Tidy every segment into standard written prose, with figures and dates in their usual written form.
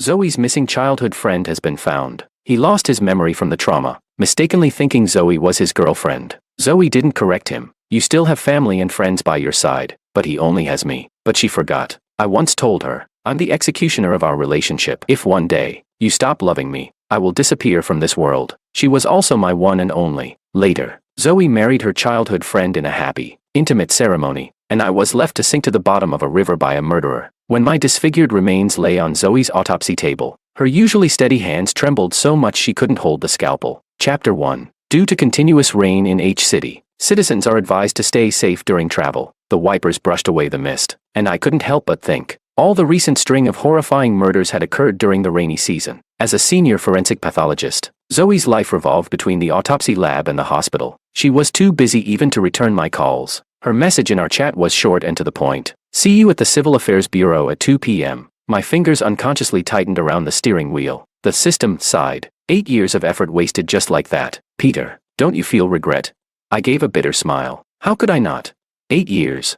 Zoe's missing childhood friend has been found. He lost his memory from the trauma, mistakenly thinking Zoe was his girlfriend. Zoe didn't correct him. You still have family and friends by your side, but he only has me. But she forgot. I once told her, I'm the executioner of our relationship. If one day, you stop loving me, I will disappear from this world. She was also my one and only. Later, Zoe married her childhood friend in a happy, intimate ceremony, and I was left to sink to the bottom of a river by a murderer. When my disfigured remains lay on Zoe's autopsy table, her usually steady hands trembled so much she couldn't hold the scalpel. Chapter 1. Due to continuous rain in H City, citizens are advised to stay safe during travel. The wipers brushed away the mist, and I couldn't help but think. All the recent string of horrifying murders had occurred during the rainy season. As a senior forensic pathologist, Zoe's life revolved between the autopsy lab and the hospital. She was too busy even to return my calls. Her message in our chat was short and to the point. See you at the Civil Affairs Bureau at 2 p.m. My fingers unconsciously tightened around the steering wheel. The system sighed. 8 years of effort wasted just like that. Peter, don't you feel regret? I gave a bitter smile. How could I not? 8 years.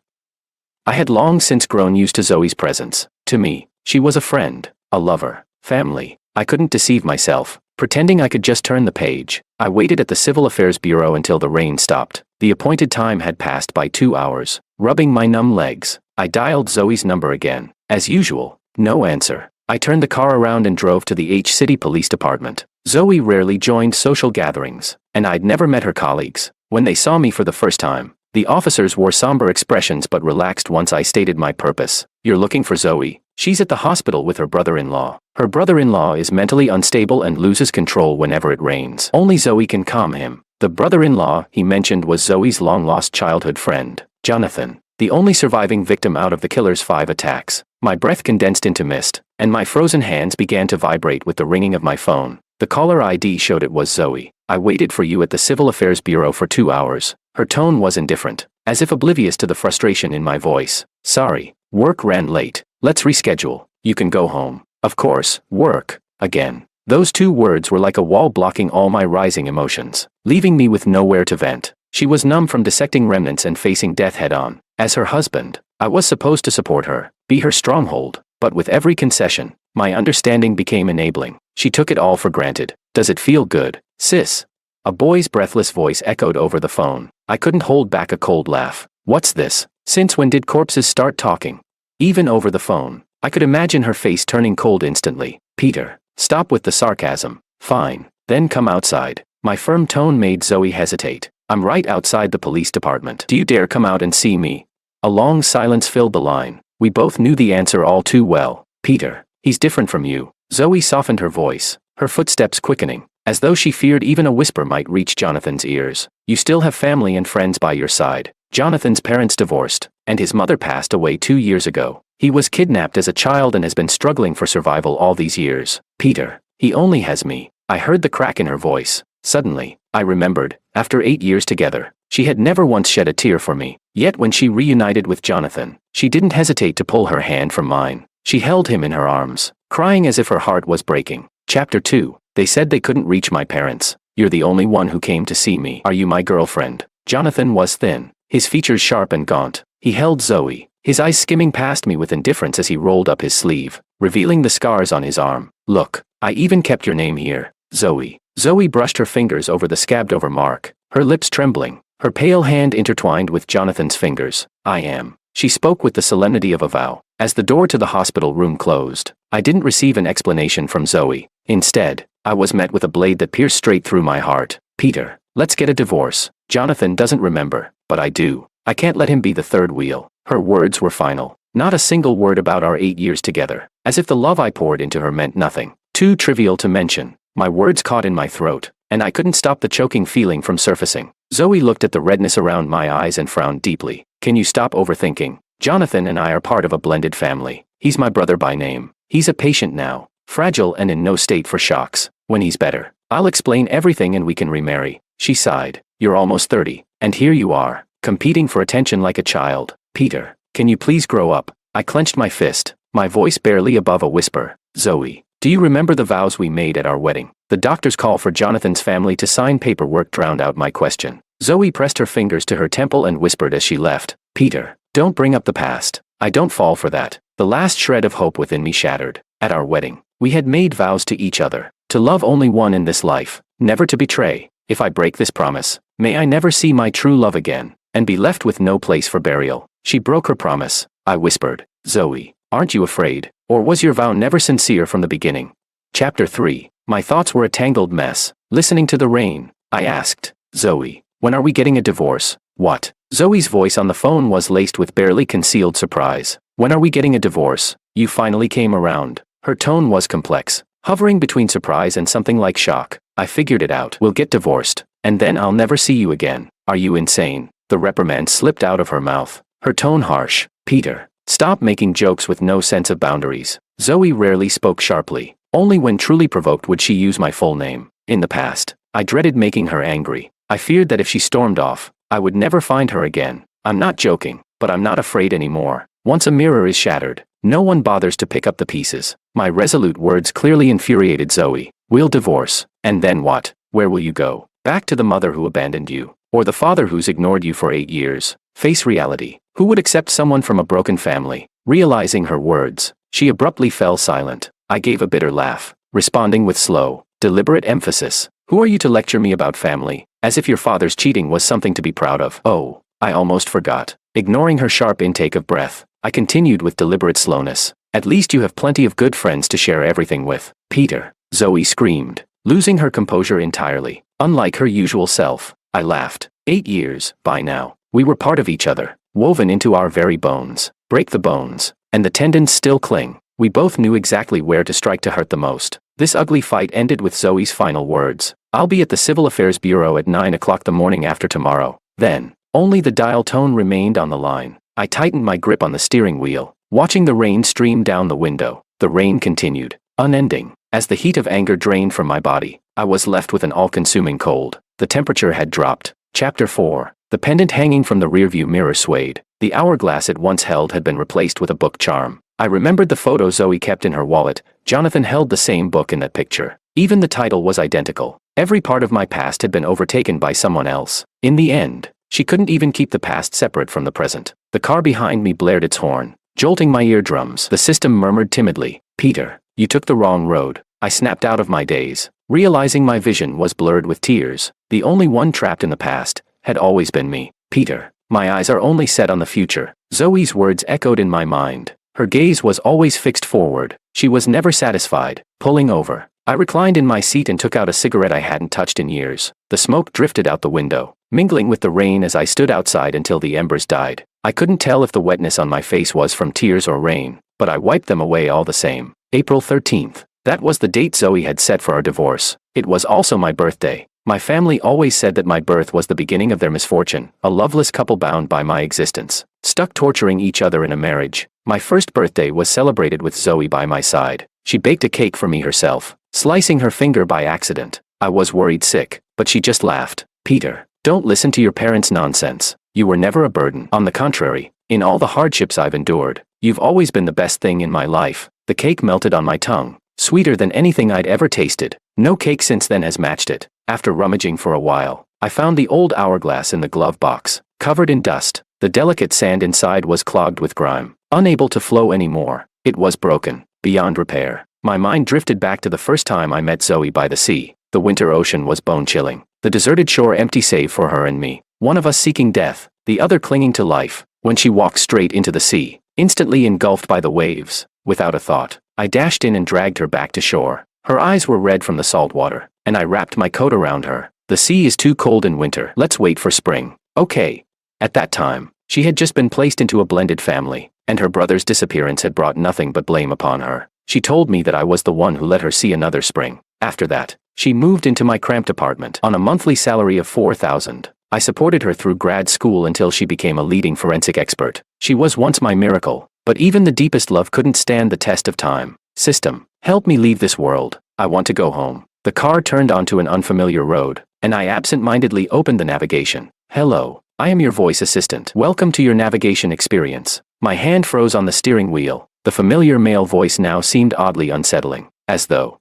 I had long since grown used to Zoe's presence. To me, she was a friend, a lover, family. I couldn't deceive myself, pretending I could just turn the page. I waited at the Civil Affairs Bureau until the rain stopped. The appointed time had passed by 2 hours. Rubbing my numb legs, I dialed Zoe's number again. As usual, no answer. I turned the car around and drove to the H City Police Department. Zoe rarely joined social gatherings, and I'd never met her colleagues. When they saw me for the first time, the officers wore somber expressions but relaxed once I stated my purpose. You're looking for Zoe. She's at the hospital with her brother-in-law. Her brother-in-law is mentally unstable and loses control whenever it rains. Only Zoe can calm him. The brother-in-law he mentioned was Zoe's long-lost childhood friend, Jonathan, the only surviving victim out of the killer's 5 attacks. My breath condensed into mist, and my frozen hands began to vibrate with the ringing of my phone. The caller ID showed it was Zoe. I waited for you at the Civil Affairs Bureau for 2 hours. Her tone was indifferent, as if oblivious to the frustration in my voice. Sorry, work ran late. Let's reschedule. You can go home. Of course, work. Again. Those 2 words were like a wall blocking all my rising emotions, leaving me with nowhere to vent. She was numb from dissecting remnants and facing death head-on. As her husband, I was supposed to support her, be her stronghold, but with every concession, my understanding became enabling. She took it all for granted. Does it feel good, sis? A boy's breathless voice echoed over the phone. I couldn't hold back a cold laugh. What's this? Since when did corpses start talking? Even over the phone, I could imagine her face turning cold instantly. Peter, stop with the sarcasm. Fine, then come outside. My firm tone made Zoe hesitate. I'm right outside the police department. Do you dare come out and see me? A long silence filled the line. We both knew the answer all too well. Peter, he's different from you. Zoe softened her voice, her footsteps quickening, as though she feared even a whisper might reach Jonathan's ears. You still have family and friends by your side. Jonathan's parents divorced, and his mother passed away 2 years ago. He was kidnapped as a child and has been struggling for survival all these years. Peter, he only has me. I heard the crack in her voice. Suddenly, I remembered, after 8 years together, she had never once shed a tear for me. Yet when she reunited with Jonathan, she didn't hesitate to pull her hand from mine. She held him in her arms, crying as if her heart was breaking. Chapter 2. They said they couldn't reach my parents. You're the only one who came to see me. Are you my girlfriend? Jonathan was thin, his features sharp and gaunt. He held Zoe, his eyes skimming past me with indifference as he rolled up his sleeve, revealing the scars on his arm. Look, I even kept your name here, Zoe. Zoe brushed her fingers over the scabbed-over mark, her lips trembling, her pale hand intertwined with Jonathan's fingers. I am. She spoke with the solemnity of a vow. As the door to the hospital room closed, I didn't receive an explanation from Zoe. Instead, I was met with a blade that pierced straight through my heart. Peter, let's get a divorce. Jonathan doesn't remember, but I do. I can't let him be the third wheel. Her words were final. Not a single word about our 8 years together, as if the love I poured into her meant nothing. Too trivial to mention. My words caught in my throat, and I couldn't stop the choking feeling from surfacing. Zoe looked at the redness around my eyes and frowned deeply. Can you stop overthinking? Jonathan and I are part of a blended family. He's my brother by name. He's a patient now, fragile and in no state for shocks. When he's better, I'll explain everything and we can remarry. She sighed. You're almost 30, and here you are, competing for attention like a child. Peter, can you please grow up? I clenched my fist, my voice barely above a whisper. Zoe, do you remember the vows we made at our wedding? The doctor's call for Jonathan's family to sign paperwork drowned out my question. Zoe pressed her fingers to her temple and whispered as she left. Peter, don't bring up the past. I don't fall for that. The last shred of hope within me shattered. At our wedding, We had made vows to each other, to love only one in this life, never to betray. If I break this promise, may I never see my true love again, and be left with no place for burial. She broke her promise. I whispered, Zoe, aren't you afraid? Or was your vow never sincere from the beginning? Chapter 3. My thoughts were a tangled mess. Listening to the rain, I asked, Zoe, when are we getting a divorce? What? Zoe's voice on the phone was laced with barely concealed surprise. When are we getting a divorce? You finally came around. Her tone was complex, hovering between surprise and something like shock. I figured it out. We'll get divorced, and then I'll never see you again. Are you insane? The reprimand slipped out of her mouth, her tone harsh. Peter, stop making jokes with no sense of boundaries. Zoe rarely spoke sharply. Only when truly provoked would she use my full name. In the past, I dreaded making her angry. I feared that if she stormed off, I would never find her again. I'm not joking, but I'm not afraid anymore. Once a mirror is shattered, no one bothers to pick up the pieces. My resolute words clearly infuriated Zoe. We'll divorce. And then what? Where will you go? Back to the mother who abandoned you? Or the father who's ignored you for 8 years? Face reality. Who would accept someone from a broken family? Realizing her words, she abruptly fell silent. I gave a bitter laugh, responding with slow, deliberate emphasis. Who are you to lecture me about family? As if your father's cheating was something to be proud of. Oh, I almost forgot. Ignoring her sharp intake of breath, I continued with deliberate slowness. At least you have plenty of good friends to share everything with. Peter, Zoe screamed, losing her composure entirely. Unlike her usual self, I laughed. 8 years, by now, we were part of each other, woven into our very bones. Break the bones, and the tendons still cling. We both knew exactly where to strike to hurt the most. This ugly fight ended with Zoe's final words. I'll be at the Civil Affairs Bureau at 9 o'clock the morning after tomorrow. Then, only the dial tone remained on the line. I tightened my grip on the steering wheel, watching the rain stream down the window. The rain continued, unending. As the heat of anger drained from my body, I was left with an all-consuming cold. The temperature had dropped. Chapter 4. The pendant hanging from the rearview mirror swayed. The hourglass it once held had been replaced with a book charm. I remembered the photo Zoe kept in her wallet. Jonathan held the same book in that picture. Even the title was identical. Every part of my past had been overtaken by someone else. In the end, she couldn't even keep the past separate from the present. The car behind me blared its horn, jolting my eardrums. The system murmured timidly, Peter, you took the wrong road. I snapped out of my daze, realizing my vision was blurred with tears. The only one trapped in the past had always been me. Peter, my eyes are only set on the future. Zoe's words echoed in my mind. Her gaze was always fixed forward. She was never satisfied. Pulling over, I reclined in my seat and took out a cigarette I hadn't touched in years. The smoke drifted out the window, mingling with the rain as I stood outside until the embers died. I couldn't tell if the wetness on my face was from tears or rain, but I wiped them away all the same. April 13th. That was the date Zoe had set for our divorce. It was also my birthday. My family always said that my birth was the beginning of their misfortune, a loveless couple bound by my existence, stuck torturing each other in a marriage. My first birthday was celebrated with Zoe by my side. She baked a cake for me herself, slicing her finger by accident. I was worried sick, but she just laughed. Peter, don't listen to your parents' nonsense. You were never a burden. On the contrary, in all the hardships I've endured, you've always been the best thing in my life. The cake melted on my tongue, sweeter than anything I'd ever tasted. No cake since then has matched it. After rummaging for a while, I found the old hourglass in the glove box, covered in dust. The delicate sand inside was clogged with grime, unable to flow anymore. It was broken, beyond repair. My mind drifted back to the first time I met Zoe by the sea. The winter ocean was bone-chilling. The deserted shore empty save for her and me. One of us seeking death, the other clinging to life. When she walked straight into the sea, instantly engulfed by the waves, without a thought, I dashed in and dragged her back to shore. Her eyes were red from the salt water, and I wrapped my coat around her. The sea is too cold in winter. Let's wait for spring. Okay. At that time, she had just been placed into a blended family, and her brother's disappearance had brought nothing but blame upon her. She told me that I was the one who let her see another spring. After that, she moved into my cramped apartment on a monthly salary of $4,000. I supported her through grad school until she became a leading forensic expert. She was once my miracle, but even the deepest love couldn't stand the test of time. System, help me leave this world. I want to go home. The car turned onto an unfamiliar road, and I absent-mindedly opened the navigation. Hello, I am your voice assistant. Welcome to your navigation experience. My hand froze on the steering wheel. The familiar male voice now seemed oddly unsettling, as though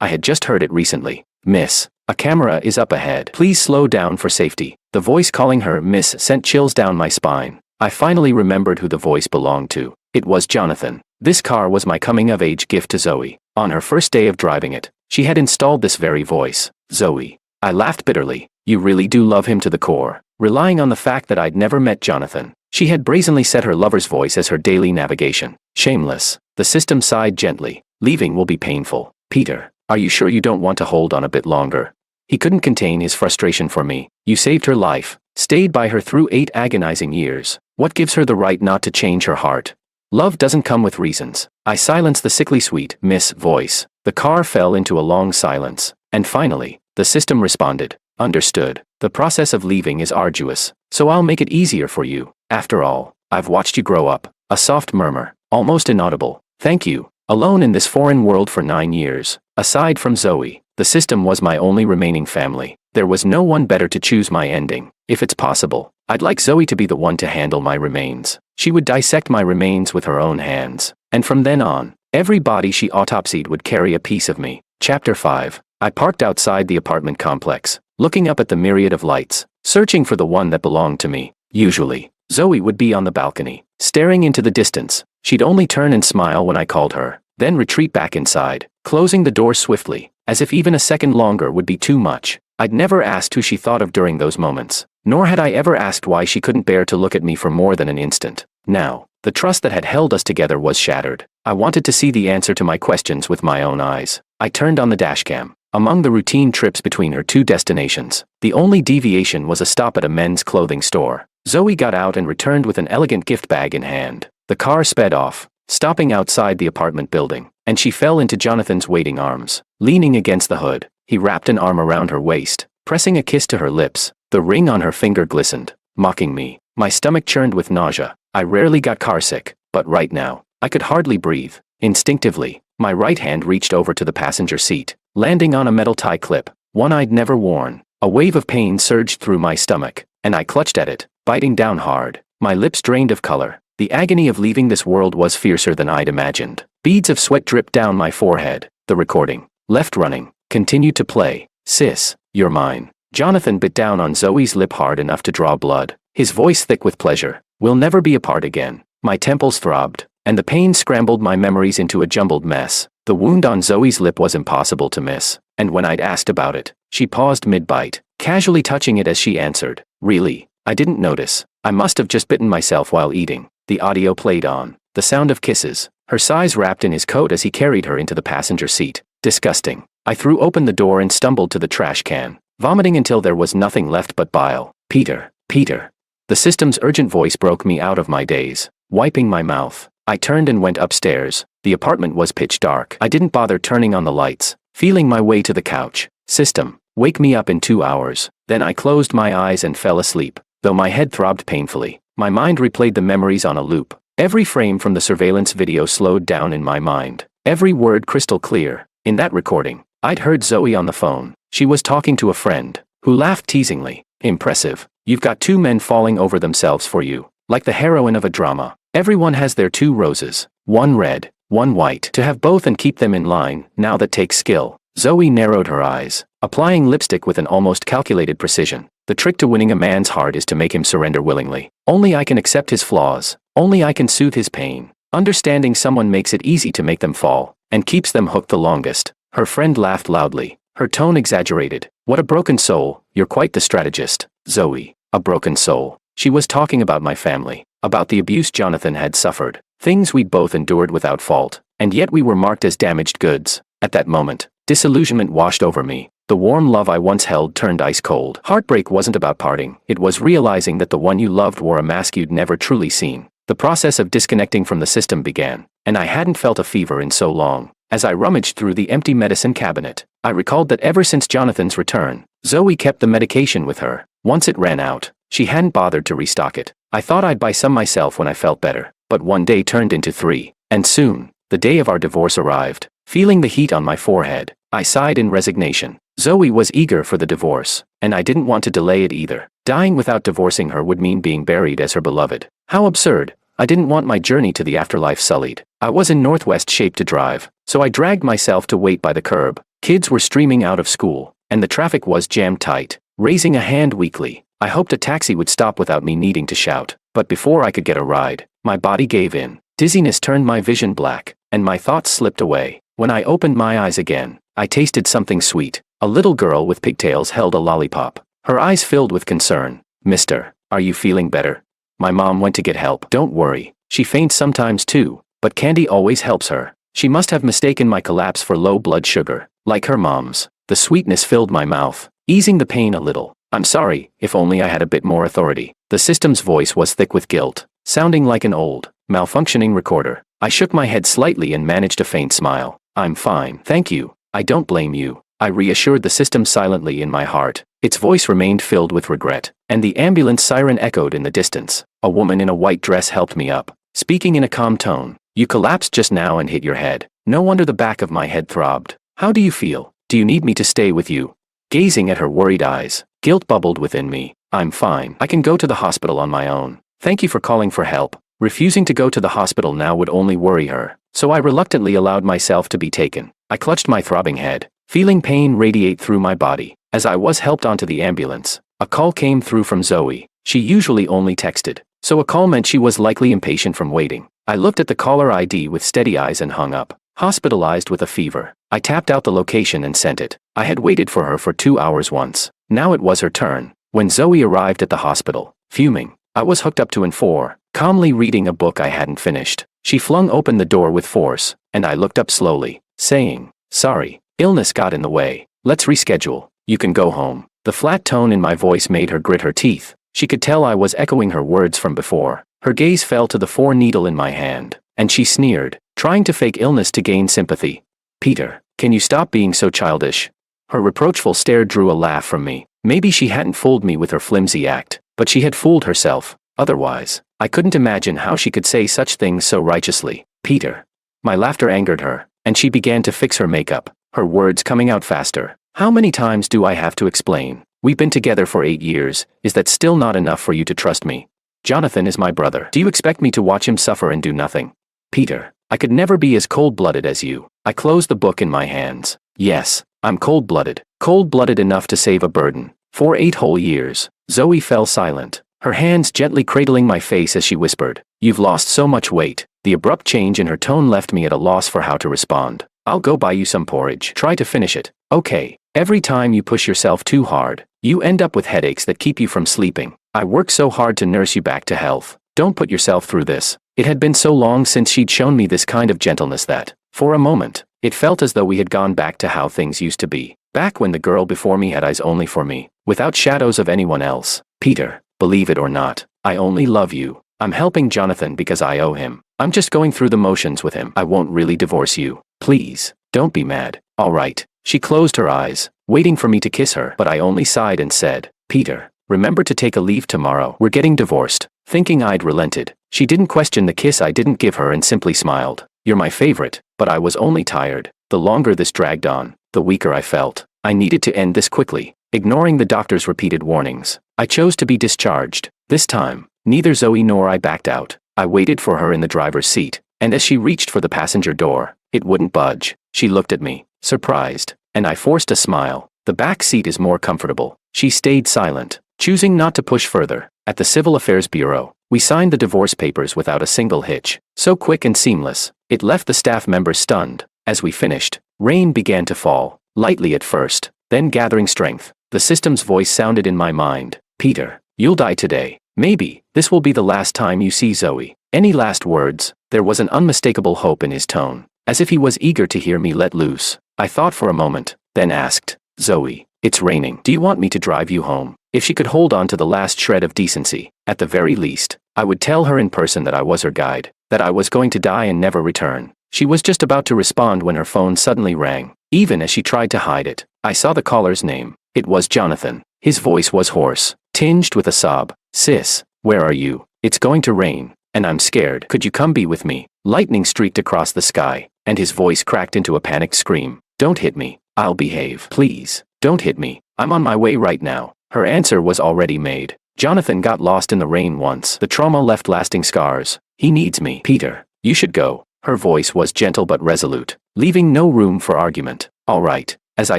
I had just heard it recently. Miss, a camera is up ahead. Please slow down for safety. The voice calling her Miss sent chills down my spine. I finally remembered who the voice belonged to. It was Jonathan. This car was my coming-of-age gift to Zoe. On her first day of driving it, she had installed this very voice. Zoe. I laughed bitterly. You really do love him to the core. Relying on the fact that I'd never met Jonathan, she had brazenly set her lover's voice as her daily navigation. Shameless. The system sighed gently. Leaving will be painful. Peter, are you sure you don't want to hold on a bit longer? He couldn't contain his frustration for me. You saved her life, stayed by her through 8 agonizing years. What gives her the right not to change her heart? Love doesn't come with reasons. I silenced the sickly sweet Miss voice. The car fell into a long silence. And finally, the system responded. Understood. The process of leaving is arduous, so I'll make it easier for you. After all, I've watched you grow up. A soft murmur, almost inaudible. Thank you. Alone in this foreign world for 9 years. Aside from Zoe, the system was my only remaining family. There was no one better to choose my ending. If it's possible, I'd like Zoe to be the one to handle my remains. She would dissect my remains with her own hands. And from then on, every body she autopsied would carry a piece of me. Chapter 5. I parked outside the apartment complex, looking up at the myriad of lights, searching for the one that belonged to me. Usually, Zoe would be on the balcony, staring into the distance. She'd only turn and smile when I called her, then retreat back inside, closing the door swiftly, as if even a second longer would be too much. I'd never asked who she thought of during those moments, nor had I ever asked why she couldn't bear to look at me for more than an instant. Now, the trust that had held us together was shattered. I wanted to see the answer to my questions with my own eyes. I turned on the dashcam. Among the routine trips between her 2 destinations, the only deviation was a stop at a men's clothing store. Zoe got out and returned with an elegant gift bag in hand. The car sped off, stopping outside the apartment building, and she fell into Jonathan's waiting arms. Leaning against the hood, he wrapped an arm around her waist, pressing a kiss to her lips. The ring on her finger glistened, mocking me. My stomach churned with nausea. I rarely got carsick, but right now, I could hardly breathe. Instinctively, my right hand reached over to the passenger seat, landing on a metal tie clip, one I'd never worn. A wave of pain surged through my stomach, and I clutched at it, biting down hard. My lips drained of color. The agony of leaving this world was fiercer than I'd imagined. Beads of sweat dripped down my forehead. The recording, left running, continued to play. Sis, you're mine. Jonathan bit down on Zoe's lip hard enough to draw blood, his voice thick with pleasure. We'll never be apart again. My temples throbbed, and the pain scrambled my memories into a jumbled mess. The wound on Zoe's lip was impossible to miss, and when I'd asked about it, she paused mid-bite, casually touching it as she answered. Really? I didn't notice. I must have just bitten myself while eating. The audio played on, the sound of kisses, her sighs wrapped in his coat as he carried her into the passenger seat. Disgusting. I threw open the door and stumbled to the trash can, vomiting until there was nothing left but bile. Peter, Peter. The system's urgent voice broke me out of my daze. Wiping my mouth, I turned and went upstairs. The apartment was pitch dark. I didn't bother turning on the lights, feeling my way to the couch. System, wake me up in 2 hours. Then I closed my eyes and fell asleep. Though my head throbbed painfully, my mind replayed the memories on a loop. Every frame from the surveillance video slowed down in my mind. Every word crystal clear. In that recording, I'd heard Zoe on the phone. She was talking to a friend, who laughed teasingly. Impressive. You've got 2 men falling over themselves for you. Like the heroine of a drama. Everyone has their 2 roses. One red, one white. To have both and keep them in line, now that takes skill. Zoe narrowed her eyes, applying lipstick with an almost calculated precision. The trick to winning a man's heart is to make him surrender willingly. Only I can accept his flaws. Only I can soothe his pain. Understanding someone makes it easy to make them fall, and keeps them hooked the longest. Her friend laughed loudly, her tone exaggerated. What a broken soul. You're quite the strategist, Zoe. A broken soul. She was talking about my family, about the abuse Jonathan had suffered, things we'd both endured without fault, and yet we were marked as damaged goods. At that moment, disillusionment washed over me. The warm love I once held turned ice cold. Heartbreak wasn't about parting, it was realizing that the one you loved wore a mask you'd never truly seen. The process of disconnecting from the system began, and I hadn't felt a fever in so long. As I rummaged through the empty medicine cabinet, I recalled that ever since Jonathan's return, Zoe kept the medication with her. Once it ran out, she hadn't bothered to restock it. I thought I'd buy some myself when I felt better, but one day turned into 3, and soon, the day of our divorce arrived. Feeling the heat on my forehead, I sighed in resignation. Zoe was eager for the divorce, and I didn't want to delay it either. Dying without divorcing her would mean being buried as her beloved. How absurd. I didn't want my journey to the afterlife sullied. I was in Northwest shape to drive, so I dragged myself to wait by the curb. Kids were streaming out of school, and the traffic was jammed tight. Raising a hand weakly, I hoped a taxi would stop without me needing to shout. But before I could get a ride, my body gave in. Dizziness turned my vision black, and my thoughts slipped away. When I opened my eyes again, I tasted something sweet. A little girl with pigtails held a lollipop. Her eyes filled with concern. "Mister, are you feeling better?" My mom went to get help. "Don't worry. She faints sometimes too, but candy always helps her. She must have mistaken my collapse for low blood sugar, like her mom's." The sweetness filled my mouth, easing the pain a little. "I'm sorry, if only I had a bit more authority." The system's voice was thick with guilt, sounding like an old, malfunctioning recorder. I shook my head slightly and managed a faint smile. "I'm fine, thank you. I don't blame you." I reassured the system silently in my heart. Its voice remained filled with regret, and the ambulance siren echoed in the distance. A woman in a white dress helped me up, speaking in a calm tone. "You collapsed just now and hit your head. No wonder the back of my head throbbed. How do you feel? Do you need me to stay with you?" Gazing at her worried eyes, guilt bubbled within me. "I'm fine. I can go to the hospital on my own. Thank you for calling for help." Refusing to go to the hospital now would only worry her, so I reluctantly allowed myself to be taken. I clutched my throbbing head, feeling pain radiate through my body. As I was helped onto the ambulance, a call came through from Zoe. She usually only texted, so a call meant she was likely impatient from waiting. I looked at the caller ID with steady eyes and hung up. "Hospitalized with a fever." I tapped out the location and sent it. I had waited for her for 2 hours once. Now it was her turn. When Zoe arrived at the hospital, fuming, I was hooked up to N4, calmly reading a book I hadn't finished. She flung open the door with force, and I looked up slowly, saying, "Sorry, illness got in the way. Let's reschedule. You can go home." The flat tone in my voice made her grit her teeth. She could tell I was echoing her words from before. Her gaze fell to the 4-needle in my hand, and she sneered, trying to fake illness to gain sympathy. "Peter, can you stop being so childish?" Her reproachful stare drew a laugh from me. Maybe she hadn't fooled me with her flimsy act, but she had fooled herself. Otherwise, I couldn't imagine how she could say such things so righteously. "Peter." My laughter angered her, and she began to fix her makeup, her words coming out faster. "How many times do I have to explain? We've been together for 8 years. Is that still not enough for you to trust me? Jonathan is my brother. Do you expect me to watch him suffer and do nothing?" "Peter, I could never be as cold-blooded as you." I closed the book in my hands. "Yes, I'm cold-blooded. Cold-blooded enough to save a burden. For 8 whole years." Zoe fell silent, her hands gently cradling my face as she whispered, "You've lost so much weight." The abrupt change in her tone left me at a loss for how to respond. "I'll go buy you some porridge. Try to finish it, okay? Every time you push yourself too hard, you end up with headaches that keep you from sleeping. I work so hard to nurse you back to health. Don't put yourself through this." It had been so long since she'd shown me this kind of gentleness that, for a moment, it felt as though we had gone back to how things used to be. Back when the girl before me had eyes only for me, without shadows of anyone else. "Peter, believe it or not, I only love you. I'm helping Jonathan because I owe him. I'm just going through the motions with him. I won't really divorce you. Please, don't be mad." "All right." She closed her eyes, waiting for me to kiss her, but I only sighed and said, "Peter, remember to take a leave tomorrow. We're getting divorced." Thinking I'd relented, she didn't question the kiss I didn't give her and simply smiled. "You're my favorite." But I was only tired. The longer this dragged on, the weaker I felt. I needed to end this quickly. Ignoring the doctor's repeated warnings, I chose to be discharged. This time, neither Zoe nor I backed out. I waited for her in the driver's seat, and as she reached for the passenger door, it wouldn't budge. She looked at me, surprised, and I forced a smile. "The back seat is more comfortable." She stayed silent, choosing not to push further. At the Civil Affairs Bureau, we signed the divorce papers without a single hitch. So quick and seamless, it left the staff members stunned. As we finished, rain began to fall, lightly at first, then gathering strength. The system's voice sounded in my mind. "Peter, you'll die today. Maybe this will be the last time you see Zoe." Any last words? There was an unmistakable hope in his tone, as if he was eager to hear me let loose. I thought for a moment, then asked, "Zoe, it's raining. Do you want me to drive you home?" If she could hold on to the last shred of decency, at the very least, I would tell her in person that I was her guide, that I was going to die and never return. She was just about to respond when her phone suddenly rang. Even as she tried to hide it, I saw the caller's name. It was Jonathan. His voice was hoarse, tinged with a sob. "Sis, where are you? It's going to rain, and I'm scared. Could you come be with me?" Lightning streaked across the sky, and his voice cracked into a panicked scream. "Don't hit me. I'll behave. Please, don't hit me. I'm on my way right now." Her answer was already made. Jonathan got lost in the rain once. The trauma left lasting scars. He needs me. "Peter, you should go." Her voice was gentle but resolute, leaving no room for argument. "All right." As I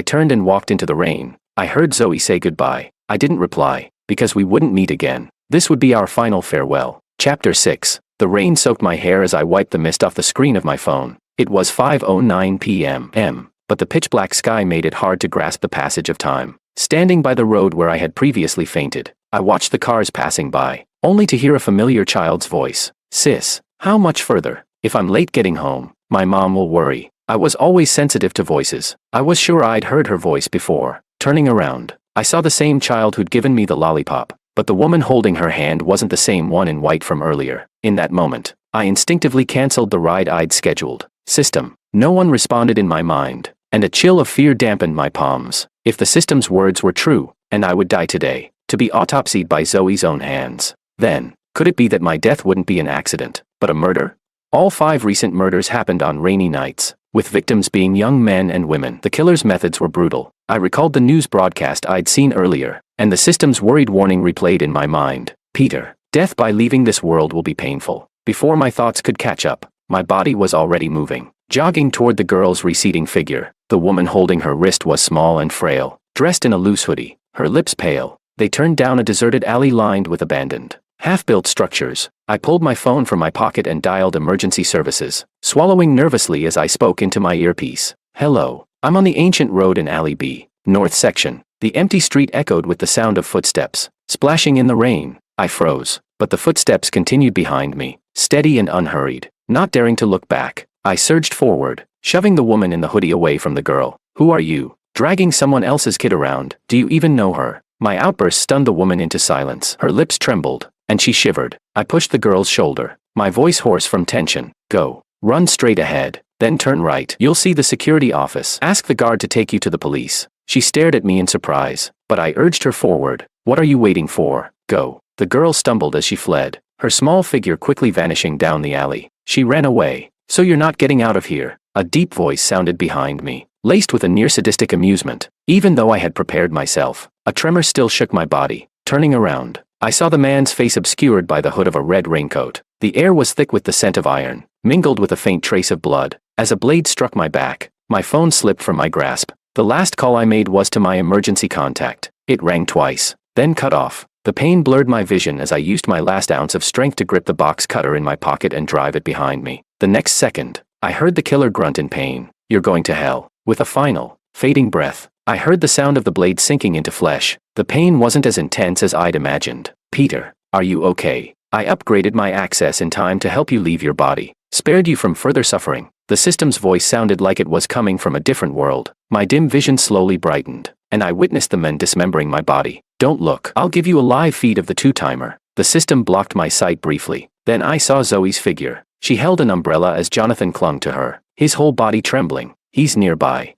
turned and walked into the rain, I heard Zoe say goodbye. I didn't reply, because we wouldn't meet again. This would be our final farewell. Chapter 6. The rain soaked my hair as I wiped the mist off the screen of my phone. It was 5:09 p.m., but the pitch-black sky made it hard to grasp the passage of time. Standing by the road where I had previously fainted, I watched the cars passing by, only to hear a familiar child's voice. "Sis, how much further? If I'm late getting home, my mom will worry." I was always sensitive to voices. I was sure I'd heard her voice before. Turning around, I saw the same child who'd given me the lollipop, but the woman holding her hand wasn't the same one in white from earlier. In that moment, I instinctively canceled the ride I'd scheduled. System. No one responded in my mind, and a chill of fear dampened my palms. If the system's words were true, and I would die today, to be autopsied by Zoe's own hands, then, could it be that my death wouldn't be an accident, but a murder? All 5 recent murders happened on rainy nights, with victims being young men and women. The killer's methods were brutal. I recalled the news broadcast I'd seen earlier, and the system's worried warning replayed in my mind. "Peter, death by leaving this world will be painful." Before my thoughts could catch up, my body was already moving, jogging toward the girl's receding figure. The woman holding her wrist was small and frail, dressed in a loose hoodie, her lips pale. They turned down a deserted alley lined with abandoned, half-built structures. I pulled my phone from my pocket and dialed emergency services, swallowing nervously as I spoke into my earpiece. "Hello, I'm on the ancient road in Alley B, North section." The empty street echoed with the sound of footsteps, splashing in the rain. I froze, but the footsteps continued behind me, steady and unhurried. Not daring to look back, I surged forward, shoving the woman in the hoodie away from the girl. "Who are you? Dragging someone else's kid around? Do you even know her?" My outburst stunned the woman into silence. Her lips trembled, and she shivered. I pushed the girl's shoulder, my voice hoarse from tension. "Go. Run straight ahead, then turn right. You'll see the security office. Ask the guard to take you to the police." She stared at me in surprise, but I urged her forward. "What are you waiting for? Go." The girl stumbled as she fled, her small figure quickly vanishing down the alley. She ran away. "So you're not getting out of here?" A deep voice sounded behind me, laced with a near-sadistic amusement. Even though I had prepared myself, a tremor still shook my body. Turning around, I saw the man's face obscured by the hood of a red raincoat. The air was thick with the scent of iron, mingled with a faint trace of blood. As a blade struck my back, my phone slipped from my grasp. The last call I made was to my emergency contact. It rang twice, then cut off. The pain blurred my vision as I used my last ounce of strength to grip the box cutter in my pocket and drive it behind me. The next second, I heard the killer grunt in pain. "You're going to hell." With a final, fading breath, I heard the sound of the blade sinking into flesh. The pain wasn't as intense as I'd imagined. "Peter, are you okay? I upgraded my access in time to help you leave your body. Spared you from further suffering." The system's voice sounded like it was coming from a different world. My dim vision slowly brightened, and I witnessed the men dismembering my body. "Don't look. I'll give you a live feed of the 2-timer. The system blocked my sight briefly. Then I saw Zoe's figure. She held an umbrella as Jonathan clung to her, his whole body trembling. He's nearby.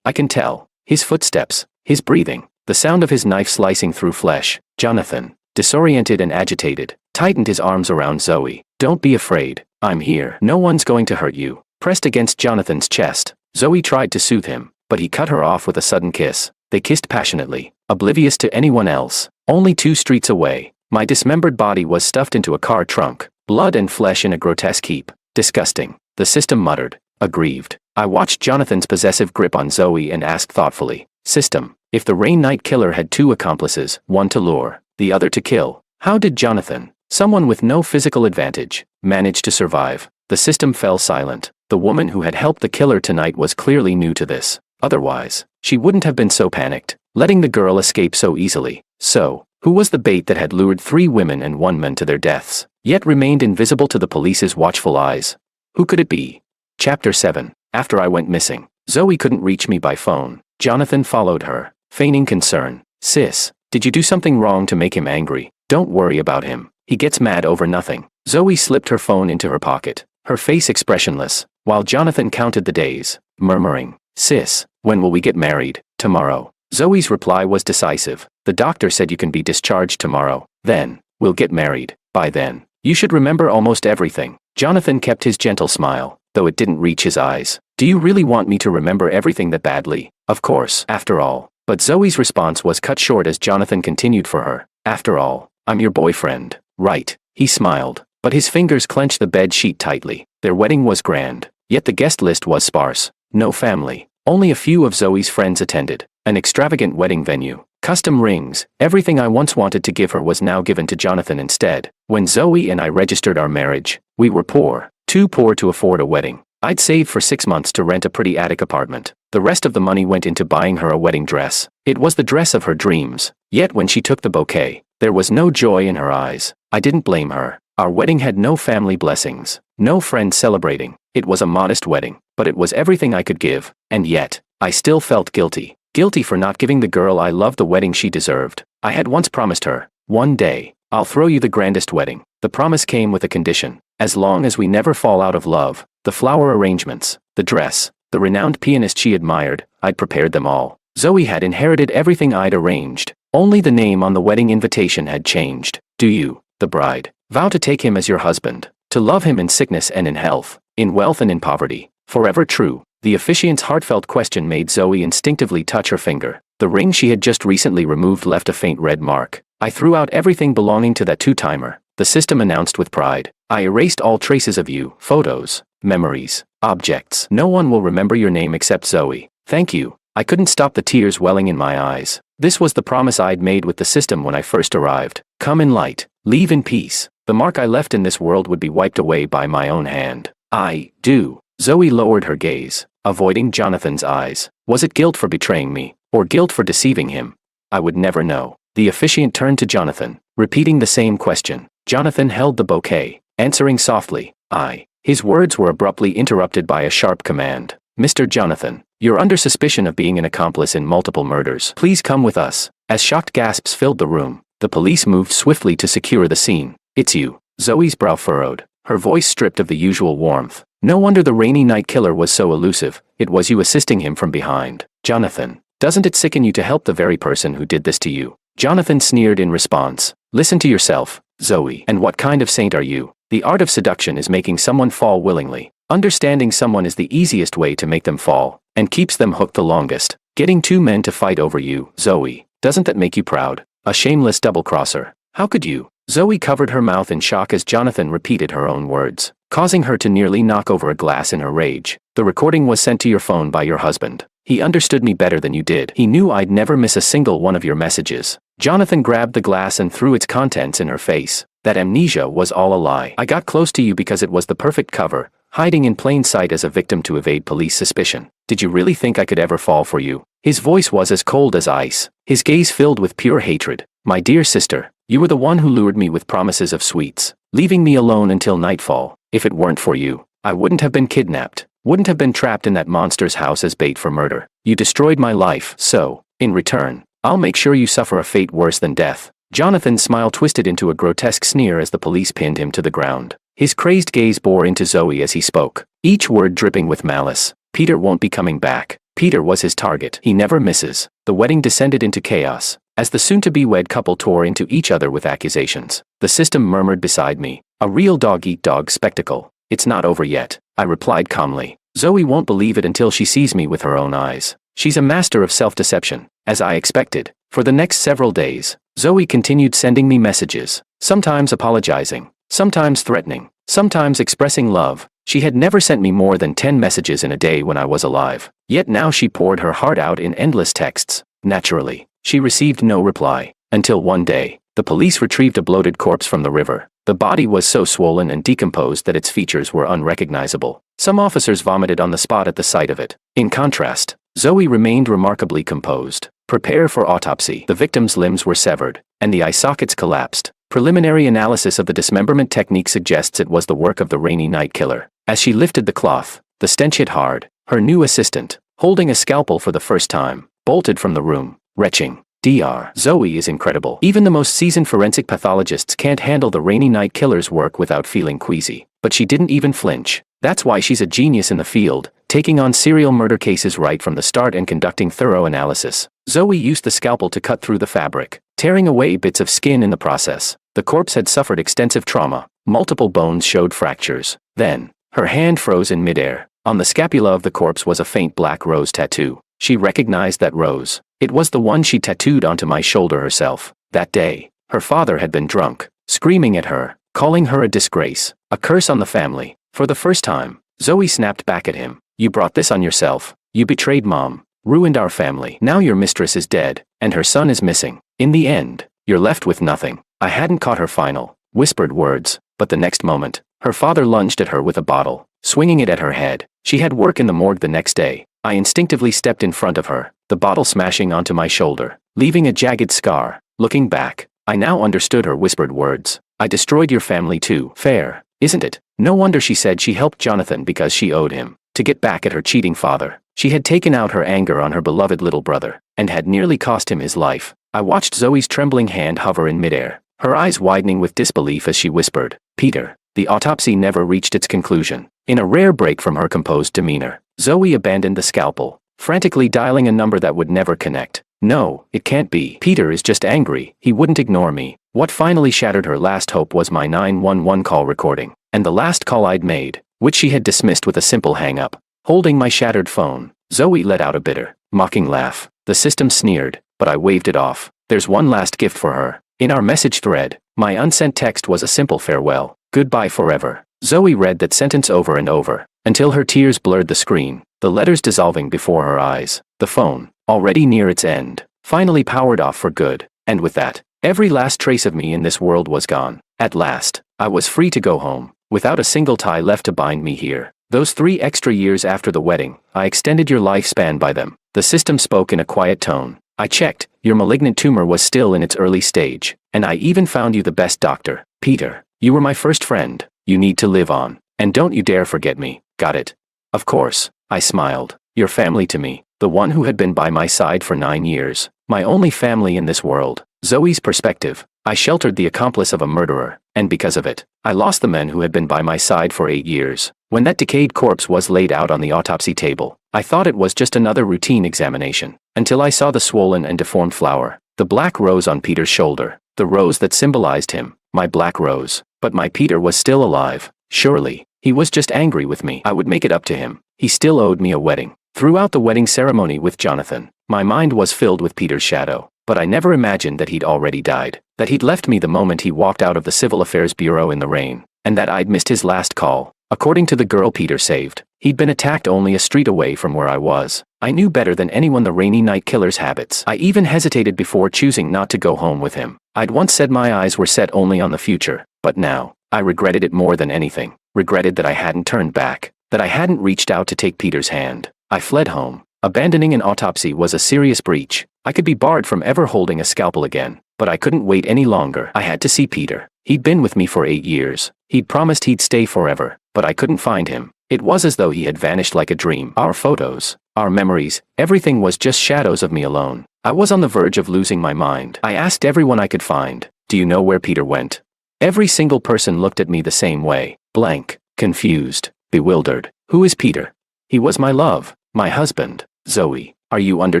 I can tell. His footsteps, his breathing, the sound of his knife slicing through flesh. Jonathan, disoriented and agitated, tightened his arms around Zoe. "Don't be afraid. I'm here. No one's going to hurt you." Pressed against Jonathan's chest, Zoe tried to soothe him, but he cut her off with a sudden kiss. They kissed passionately, oblivious to anyone else. Only 2 streets away, my dismembered body was stuffed into a car trunk, blood and flesh in a grotesque heap. "Disgusting," the system muttered, aggrieved. I watched Jonathan's possessive grip on Zoe and asked thoughtfully, "System, if the Rain Knight killer had 2 accomplices, one to lure, the other to kill, how did Jonathan, someone with no physical advantage, manage to survive?" The system fell silent. The woman who had helped the killer tonight was clearly new to this. Otherwise, she wouldn't have been so panicked, letting the girl escape so easily. So, who was the bait that had lured 3 women and 1 man to their deaths, yet remained invisible to the police's watchful eyes? Who could it be? Chapter 7. After I went missing, Zoe couldn't reach me by phone. Jonathan followed her, feigning concern. "Sis, did you do something wrong to make him angry?" "Don't worry about him. He gets mad over nothing." Zoe slipped her phone into her pocket, her face expressionless, while Jonathan counted the days, murmuring, "Sis, when will we get married?" "Tomorrow." Zoe's reply was decisive. "The doctor said you can be discharged tomorrow. Then, we'll get married. By then, you should remember almost everything." Jonathan kept his gentle smile, though it didn't reach his eyes. "Do you really want me to remember everything that badly?" "Of course, after all." But Zoe's response was cut short as Jonathan continued for her. "After all, I'm your boyfriend, right?" He smiled, but his fingers clenched the bed sheet tightly. Their wedding was grand, yet the guest list was sparse. No family. Only a few of Zoe's friends attended. An extravagant wedding venue. Custom rings. Everything I once wanted to give her was now given to Jonathan instead. When Zoe and I registered our marriage, we were poor, too poor to afford a wedding. I'd saved for 6 months to rent a pretty attic apartment. The rest of the money went into buying her a wedding dress. It was the dress of her dreams. Yet when she took the bouquet, there was no joy in her eyes. I didn't blame her. Our wedding had no family blessings, no friends celebrating. It was a modest wedding, but it was everything I could give, and yet, I still felt guilty. Guilty for not giving the girl I loved the wedding she deserved. I had once promised her, one day, I'll throw you the grandest wedding. The promise came with a condition. As long as we never fall out of love, the flower arrangements, the dress, the renowned pianist she admired, I'd prepared them all. Zoe had inherited everything I'd arranged. Only the name on the wedding invitation had changed. Do you, the bride, vow to take him as your husband, to love him in sickness and in health, in wealth and in poverty, forever true? The officiant's heartfelt question made Zoe instinctively touch her finger. The ring she had just recently removed left a faint red mark. I threw out everything belonging to that two-timer, the system announced with pride. I erased all traces of you, photos, memories, objects. No one will remember your name except Zoe. Thank you. I couldn't stop the tears welling in my eyes. This was the promise I'd made with the system when I first arrived. Come in light, leave in peace. The mark I left in this world would be wiped away by my own hand. I do. Zoe lowered her gaze, avoiding Jonathan's eyes. Was it guilt for betraying me, or guilt for deceiving him? I would never know. The officiant turned to Jonathan, repeating the same question. Jonathan held the bouquet, answering softly, I. His words were abruptly interrupted by a sharp command. Mr. Jonathan, you're under suspicion of being an accomplice in multiple murders. Please come with us. As shocked gasps filled the room, the police moved swiftly to secure the scene. It's you. Zoe's brow furrowed, her voice stripped of the usual warmth. No wonder the rainy night killer was so elusive. It was you assisting him from behind. Jonathan, doesn't it sicken you to help the very person who did this to you? Jonathan sneered in response. Listen to yourself, Zoe. And what kind of saint are you? The art of seduction is making someone fall willingly. Understanding someone is the easiest way to make them fall, and keeps them hooked the longest. Getting 2 men to fight over you, Zoe, doesn't that make you proud? A shameless double-crosser. How could you? Zoe covered her mouth in shock as Jonathan repeated her own words, causing her to nearly knock over a glass in her rage. The recording was sent to your phone by your husband. He understood me better than you did. He knew I'd never miss a single one of your messages. Jonathan grabbed the glass and threw its contents in her face. That amnesia was all a lie. I got close to you because it was the perfect cover, hiding in plain sight as a victim to evade police suspicion. Did you really think I could ever fall for you? His voice was as cold as ice, his gaze filled with pure hatred. My dear sister, you were the one who lured me with promises of sweets, leaving me alone until nightfall. If it weren't for you, I wouldn't have been kidnapped, wouldn't have been trapped in that monster's house as bait for murder. You destroyed my life, so, in return, I'll make sure you suffer a fate worse than death. Jonathan's smile twisted into a grotesque sneer as the police pinned him to the ground. His crazed gaze bore into Zoe as he spoke, each word dripping with malice. Peter won't be coming back. Peter was his target. He never misses. The wedding descended into chaos, as the soon-to-be-wed couple tore into each other with accusations. The system murmured beside me, a real dog-eat-dog spectacle. It's not over yet, I replied calmly. Zoe won't believe it until she sees me with her own eyes. She's a master of self-deception, as I expected. For the next several days, Zoe continued sending me messages, sometimes apologizing, sometimes threatening, sometimes expressing love. She had never sent me more than 10 messages in a day when I was alive. Yet now she poured her heart out in endless texts. Naturally, she received no reply, until one day, the police retrieved a bloated corpse from the river. The body was so swollen and decomposed that its features were unrecognizable. Some officers vomited on the spot at the sight of it. In contrast, Zoe remained remarkably composed. Prepare for autopsy. The victim's limbs were severed, and the eye sockets collapsed. Preliminary analysis of the dismemberment technique suggests it was the work of the rainy night killer. As she lifted the cloth, the stench hit hard. Her new assistant, holding a scalpel for the first time, bolted from the room, retching. Dr. Zoe is incredible. Even the most seasoned forensic pathologists can't handle the rainy night killer's work without feeling queasy. But she didn't even flinch. That's why she's a genius in the field, taking on serial murder cases right from the start and conducting thorough analysis. Zoe used the scalpel to cut through the fabric, tearing away bits of skin in the process. The corpse had suffered extensive trauma. Multiple bones showed fractures. Then, her hand froze in midair. On the scapula of the corpse was a faint black rose tattoo. She recognized that rose. It was the one she tattooed onto my shoulder herself. That day, her father had been drunk, screaming at her, calling her a disgrace, a curse on the family. For the first time, Zoe snapped back at him. You brought this on yourself. You betrayed Mom, ruined our family. Now your mistress is dead, and her son is missing. In the end, you're left with nothing. I hadn't caught her final, whispered words, but the next moment, her father lunged at her with a bottle, swinging it at her head. She had work in the morgue the next day. I instinctively stepped in front of her, the bottle smashing onto my shoulder, leaving a jagged scar. Looking back, I now understood her whispered words. I destroyed your family too. Fair, isn't it? No wonder she said she helped Jonathan because she owed him. To get back at her cheating father, she had taken out her anger on her beloved little brother, and had nearly cost him his life. I watched Zoe's trembling hand hover in midair, her eyes widening with disbelief as she whispered, "Peter." The autopsy never reached its conclusion. In a rare break from her composed demeanor, Zoe abandoned the scalpel, frantically dialing a number that would never connect. No, it can't be. Peter is just angry. He wouldn't ignore me. What finally shattered her last hope was my 911 call recording, and the last call I'd made, which she had dismissed with a simple hang-up. Holding my shattered phone, Zoe let out a bitter, mocking laugh. The system sneered, but I waved it off. There's one last gift for her. In our message thread, my unsent text was a simple farewell. Goodbye forever. Zoe read that sentence over and over, until her tears blurred the screen, the letters dissolving before her eyes. The phone, already near its end, finally powered off for good, and with that, every last trace of me in this world was gone. At last, I was free to go home, without a single tie left to bind me here. Those 3 extra years after the wedding, I extended your lifespan by them. The system spoke in a quiet tone. I checked, your malignant tumor was still in its early stage, and I even found you the best doctor. Peter, you were my first friend. You need to live on, and don't you dare forget me. Got it? Of course, I smiled. Your family to me, the one who had been by my side for 9 years, my only family in this world. Zoe's perspective. I sheltered the accomplice of a murderer, and because of it, I lost the men who had been by my side for 8 years. When that decayed corpse was laid out on the autopsy table, I thought it was just another routine examination, until I saw the swollen and deformed flower, the black rose on Peter's shoulder, the rose that symbolized him, my black rose. But my Peter was still alive. Surely, he was just angry with me. I would make it up to him. He still owed me a wedding. Throughout the wedding ceremony with Jonathan, my mind was filled with Peter's shadow, but I never imagined that he'd already died, that he'd left me the moment he walked out of the Civil Affairs Bureau in the rain, and that I'd missed his last call. According to the girl Peter saved, he'd been attacked only a street away from where I was. I knew better than anyone the rainy night killer's habits. I even hesitated before choosing not to go home with him. I'd once said my eyes were set only on the future, but now, I regretted it more than anything. Regretted that I hadn't turned back, that I hadn't reached out to take Peter's hand. I fled home. Abandoning an autopsy was a serious breach. I could be barred from ever holding a scalpel again, but I couldn't wait any longer. I had to see Peter. He'd been with me for 8 years. He'd promised he'd stay forever, but I couldn't find him. It was as though he had vanished like a dream. Our photos, our memories, everything was just shadows of me alone. I was on the verge of losing my mind. I asked everyone I could find, "Do you know where Peter went?" Every single person looked at me the same way, blank, confused, bewildered. Who is Peter? He was my love, my husband. Zoe, are you under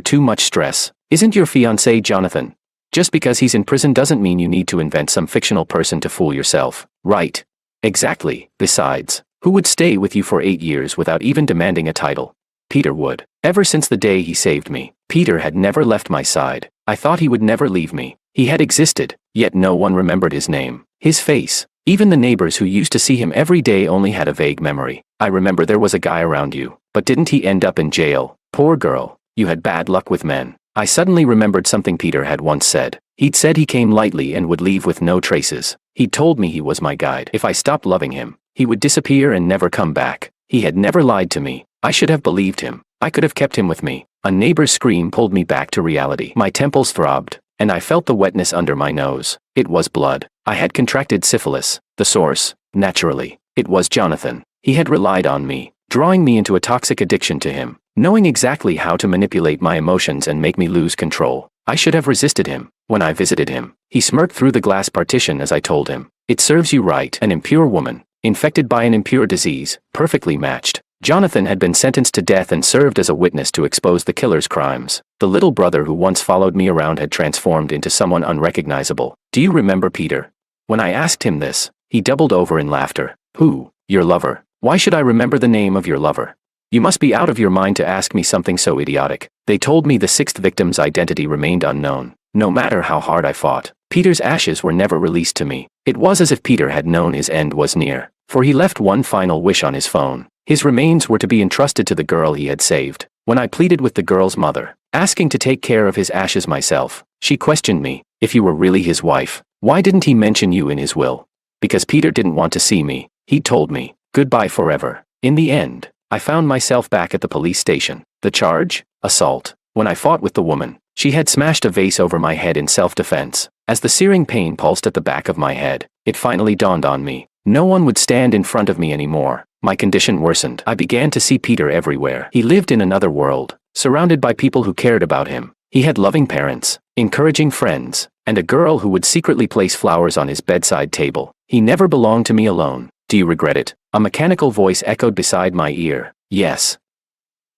too much stress? Isn't your fiancé Jonathan? Just because he's in prison doesn't mean you need to invent some fictional person to fool yourself, right? Exactly. Besides, who would stay with you for 8 years without even demanding a title? Peter would. Ever since the day he saved me, Peter had never left my side. I thought he would never leave me. He had existed, yet no one remembered his name, his face. Even the neighbors who used to see him every day only had a vague memory. I remember there was a guy around you, but didn't he end up in jail? Poor girl, you had bad luck with men. I suddenly remembered something Peter had once said. He'd said he came lightly and would leave with no traces. He'd told me he was my guide. If I stopped loving him, he would disappear and never come back. He had never lied to me. I should have believed him. I could have kept him with me. A neighbor's scream pulled me back to reality. My temples throbbed, and I felt the wetness under my nose. It was blood. I had contracted syphilis. The source, naturally, it was Jonathan. He had relied on me, drawing me into a toxic addiction to him, knowing exactly how to manipulate my emotions and make me lose control. I should have resisted him. When I visited him, he smirked through the glass partition as I told him, "It serves you right." An impure woman, infected by an impure disease, perfectly matched. Jonathan had been sentenced to death and served as a witness to expose the killer's crimes. The little brother who once followed me around had transformed into someone unrecognizable. "Do you remember Peter?" When I asked him this, he doubled over in laughter. "Who? Your lover? Why should I remember the name of your lover? You must be out of your mind to ask me something so idiotic." They told me the 6th victim's identity remained unknown. No matter how hard I fought, Peter's ashes were never released to me. It was as if Peter had known his end was near, for he left one final wish on his phone. His remains were to be entrusted to the girl he had saved. When I pleaded with the girl's mother, asking to take care of his ashes myself, she questioned me. "If you were really his wife, why didn't he mention you in his will?" because Peter didn't want to see me. He told me, goodbye forever. In the end, I found myself back at the police station. The charge? Assault. When I fought with the woman, she had smashed a vase over my head in self-defense. As the searing pain pulsed at the back of my head, it finally dawned on me. No one would stand in front of me anymore. My condition worsened. I began to see Peter everywhere. He lived in another world, surrounded by people who cared about him. He had loving parents, encouraging friends, and a girl who would secretly place flowers on his bedside table. He never belonged to me alone. Do you regret it? A mechanical voice echoed beside my ear. Yes.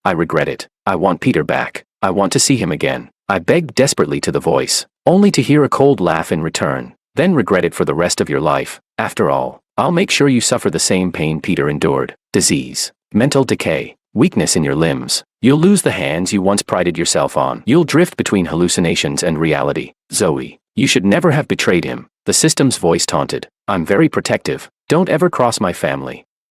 I regret it. I want Peter back. I want to see him again. I begged desperately to the voice, only to hear a cold laugh in return. Then regret it for the rest of your life. After all, I'll make sure you suffer the same pain Peter endured. Disease, mental decay, weakness in your limbs. You'll lose the hands you once prided yourself on. You'll drift between hallucinations and reality. Zoe, you should never have betrayed him. The system's voice taunted. I'm very protective. Don't ever cross my family.